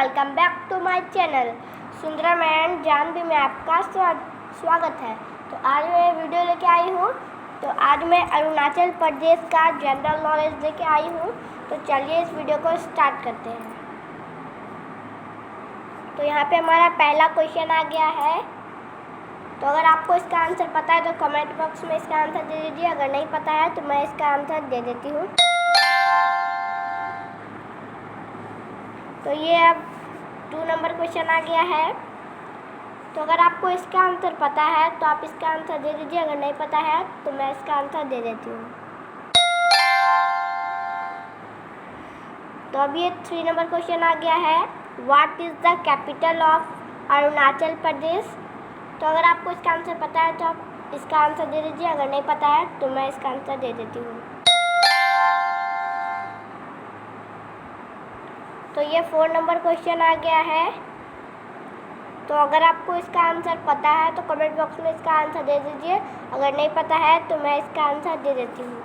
Welcome back to my channel Sundaram and Janvi में आपका स्वागत है। तो आज मैं वीडियो लेके आई हूँ। तो आज मैं अरुणाचल प्रदेश का जनरल नॉलेज लेके आई हूँ। तो चलिए इस वीडियो को स्टार्ट करते हैं। तो यहाँ पे हमारा पहला क्वेश्चन आ गया है। तो अगर आपको इसका आंसर पता है तो कमेंट बॉक्स में इसका आंसर दे दीजिए। अगर नहीं पता है तो मैं इसका आंसर दे देती हूँ। तो ये अब 2 नंबर क्वेश्चन आ गया है। तो अगर आपको इसका आंसर पता है तो आप इसका आंसर दे दीजिए। अगर नहीं पता है तो मैं इसका आंसर दे देती हूँ। तो अब ये 3 नंबर क्वेश्चन आ गया है। What is the capital of Arunachal Pradesh. तो अगर आपको इसका आंसर पता है तो आप इसका आंसर दे दीजिए। अगर नहीं पता है तो मैं इसका आंसर दे देती हूँ। तो ये 4 नंबर क्वेश्चन आ गया है। तो अगर आपको इसका आंसर पता है तो कमेंट बॉक्स में इसका आंसर दे दीजिए। अगर नहीं पता है तो मैं इसका आंसर दे देती हूँ।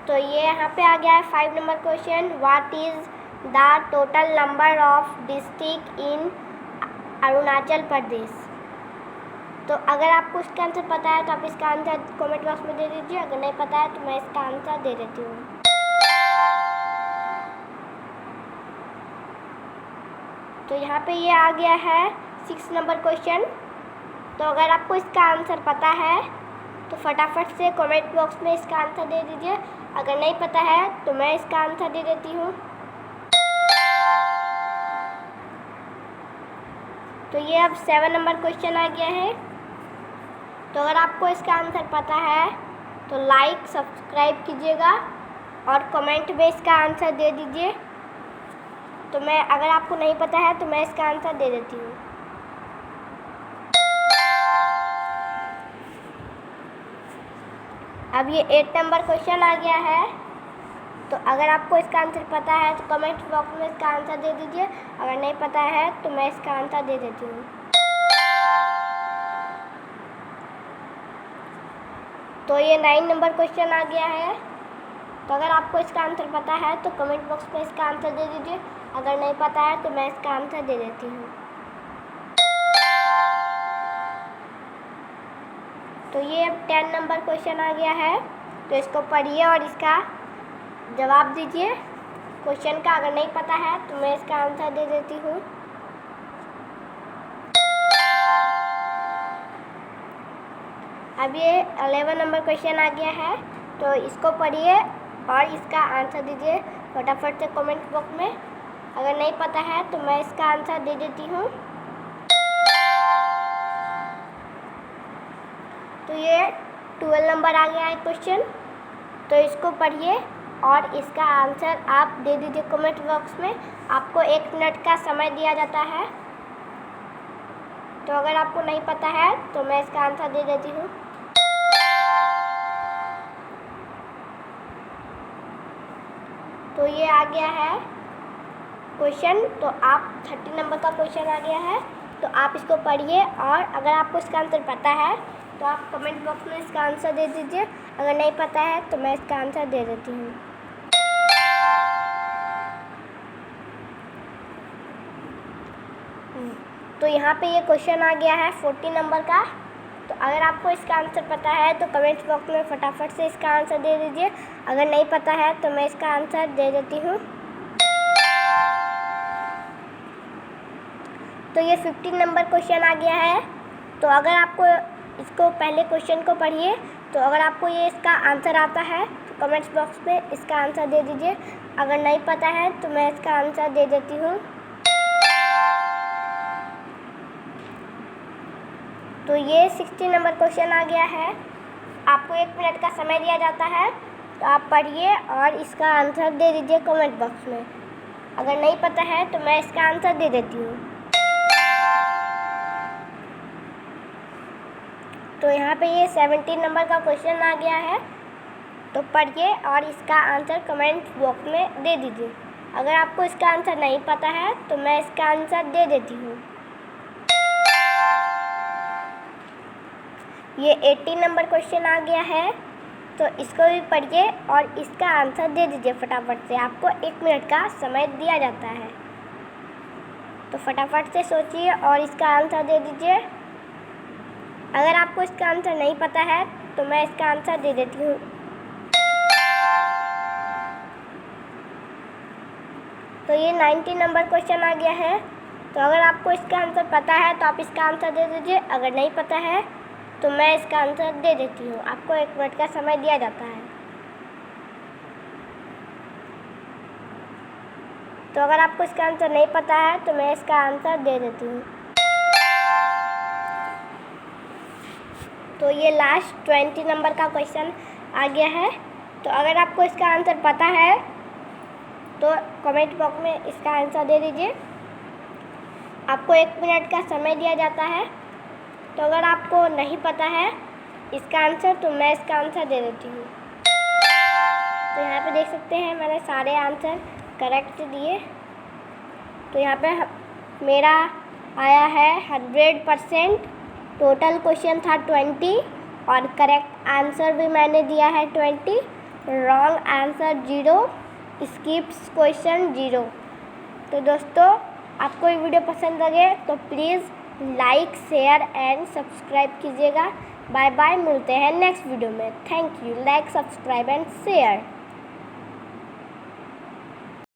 तो ये यहाँ पे आ गया है 5 number question. What is the total number of district in Arunachal Pradesh. तो अगर आपको इसका आंसर पता है तो आप इसका आंसर कमेंट बॉक्स में दे दीजिए। अगर नहीं पता है तो मैं इसका आंसर दे देती हूँ। तो यहाँ पे ये आ गया है 6 नंबर क्वेश्चन। तो अगर आपको इसका आंसर पता है तो फटाफट से कमेंट बॉक्स में इसका आंसर दे दीजिए। अगर नहीं पता है तो मैं इसका आंसर दे देती हूँ। तो ये अब 7 नंबर क्वेश्चन आ गया है। तो अगर आपको इसका आंसर पता है तो लाइक सब्सक्राइब कीजिएगा और कमेंट में इसका आंसर दे दीजिए। तो मैं अगर आपको नहीं पता है तो मैं इसका आंसर दे देती हूँ। अब ये 8 नंबर क्वेश्चन आ गया है। तो अगर आपको इसका आंसर पता है तो कमेंट बॉक्स में इसका आंसर दे दीजिए। अगर नहीं पता है तो मैं इसका आंसर दे देती हूँ। तो ये 9 नंबर क्वेश्चन आ गया है। तो अगर आपको इसका आंसर पता है तो कमेंट बॉक्स में इसका आंसर दे दीजिए। अगर नहीं पता है तो मैं इसका आंसर दे देती हूँ। तो ये अब 10 नंबर क्वेश्चन आ गया है। तो इसको पढ़िए और इसका जवाब दीजिए क्वेश्चन का। अगर नहीं पता है तो मैं इसका आंसर दे देती हूँ। अब ये 11 नंबर क्वेश्चन आ गया है। तो इसको पढ़िए और इसका आंसर दीजिए फटाफट से कमेंट बॉक्स में। अगर नहीं पता है तो मैं इसका आंसर दे देती हूँ। तो ये 12 नंबर आ गया है क्वेश्चन। तो इसको पढ़िए और इसका आंसर आप दे दीजिए कमेंट बॉक्स में। आपको 1 मिनट का समय दिया जाता है। तो अगर आपको नहीं पता है तो मैं इसका आंसर दे देती हूँ। तो ये आ गया है क्वेश्चन। तो आप 30 नंबर का क्वेश्चन आ गया है। तो आप इसको पढ़िए और अगर आपको इसका आंसर पता है तो आप कमेंट बॉक्स में इसका आंसर दे दीजिए। अगर नहीं पता है तो मैं इसका आंसर दे देती हूँ। तो यहाँ पे ये क्वेश्चन आ गया है 40 नंबर का। तो अगर आपको इसका आंसर पता है तो कमेंट बॉक्स में फटाफट से इसका आंसर दे दीजिए। अगर नहीं पता है तो मैं इसका आंसर दे देती हूँ। तो ये 15 नंबर क्वेश्चन आ गया है। तो अगर आपको इसको पहले क्वेश्चन को पढ़िए। तो अगर आपको ये इसका आंसर आता है तो कमेंट बॉक्स में इसका आंसर दे दीजिए। अगर नहीं पता है तो मैं इसका आंसर दे देती हूँ। तो ये 60 नंबर क्वेश्चन आ गया है। आपको 1 मिनट का समय दिया जाता है। तो आप पढ़िए और इसका आंसर दे दीजिए कमेंट बॉक्स में। अगर नहीं पता है तो मैं इसका आंसर दे देती हूँ। तो यहाँ पे ये 17 नंबर का क्वेश्चन आ गया है। तो पढ़िए और इसका आंसर कमेंट बॉक्स में दे दीजिए। अगर आपको इसका आंसर नहीं पता है तो मैं इसका आंसर दे देती हूँ। ये 18 नंबर क्वेश्चन आ गया है। तो इसको भी पढ़िए और इसका आंसर दे दीजिए फटाफट से। आपको 1 मिनट का समय दिया जाता है, तो फटाफट से सोचिए और इसका आंसर दे दीजिए। अगर आपको इसका आंसर नहीं पता है तो मैं इसका आंसर दे देती हूँ। तो ये 90 नंबर क्वेश्चन आ गया है। तो अगर आपको इसका आंसर पता है तो आप इसका आंसर दे दीजिए, अगर नहीं पता है तो मैं इसका आंसर दे देती हूँ। आपको 1 मिनट का समय दिया जाता है। तो अगर आपको इसका आंसर नहीं पता है तो मैं इसका आंसर दे देती हूँ। तो ये लास्ट 20 नंबर का क्वेश्चन आ गया है। तो अगर आपको इसका आंसर पता है तो कमेंट बॉक्स में इसका आंसर दे दीजिए। आपको 1 मिनट का समय दिया जाता है। तो अगर आपको नहीं पता है इसका आंसर तो मैं इसका आंसर दे देती हूँ। तो यहाँ पे देख सकते हैं मैंने सारे आंसर करेक्ट दिए। तो यहाँ पे मेरा आया है 100%। टोटल क्वेश्चन था 20 और करेक्ट आंसर भी मैंने दिया है 20, रॉन्ग आंसर 0, स्किप्स क्वेश्चन 0। तो दोस्तों आपको ये वीडियो पसंद लगे तो please like, share and subscribe कीजिएगा। बाय बाय, मिलते हैं नेक्स्ट वीडियो में। Thank you. Like, subscribe and share.